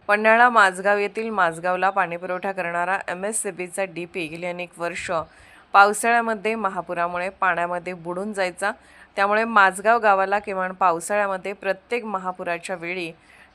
पन्हाळा माझगाव येथील माझगावला पाणीपुरवठा करणारा MSCBचा डीपी गेली अनेक वर्ष पावसाळ्यामध्ये महापुरामुळे पाण्यामध्ये बुडून जायचा। त्यामुळे माझगाव गावाला किमान पावसाळ्यामध्ये प्रत्येक महापुराच्या वेळी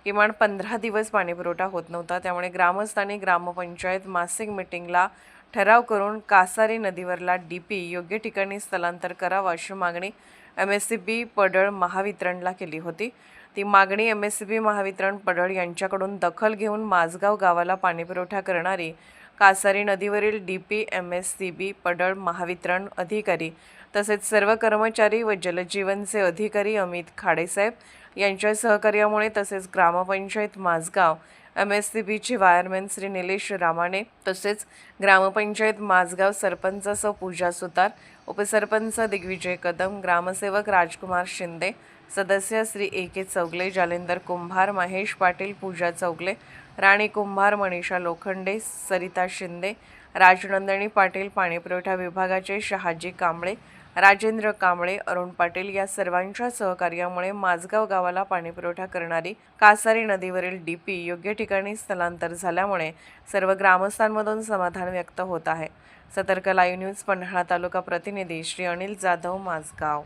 किमान 15 दिवस पाणीपुरवठा होत नव्हता। त्यामुळे ग्रामस्थांनी ग्रामपंचायत मासिक मीटिंगला ठराव करून कासारी नदीवरला डीपी योग्य ठिकाणी स्थलांतर करावा अशी मागणी MSCB पडळ महावितरणला केली होती। ती मागणी MSCB महावितरण पडळ यांच्याकडून दखल घेऊन माझगाव गावाला पाणीपुरवठा करणारी कासारी नदीवरील डीपी MSCB पडळ महावितरण अधिकारी तसेच सर्व कर्मचारी व जलजीवनचे अधिकारी अमित खाडेसाहेब यांच्या सहकार्यामुळे तसेच ग्रामपंचायत माझगाव MSCBचे वायरमॅन श्री निलेश रामाणे तसेच ग्रामपंचायत माझगाव सरपंच पूजा सुतार, उपसरपंच दिग्विजय कदम, ग्रामसेवक राजकुमार शिंदे, सदस्य श्री AK चौगले, जालेंदर कुंभार, महेश पाटील, पूजा चौगले, राणी कुंभार, मनीषा लोखंडे, सरिता शिंदे, राजनंदिनी पाटील, पाणीपुरवठा विभागाचे शहाजी कांबळे, राजेंद्र कांबळे, अरुण पाटील या सर्वांच्या सहकार्यामुळे माझगाव गावाला पाणीपुरवठा करणारी कासारी नदीवरील डीपी योग्य ठिकाणी स्थलांतर झाल्यामुळे सर्व ग्रामस्थांमधून समाधान व्यक्त होत आहे। सतर्क लाईव्ह न्यूज पन्हाळा तालुका प्रतिनिधी श्री अनिल जाधव, माझगाव।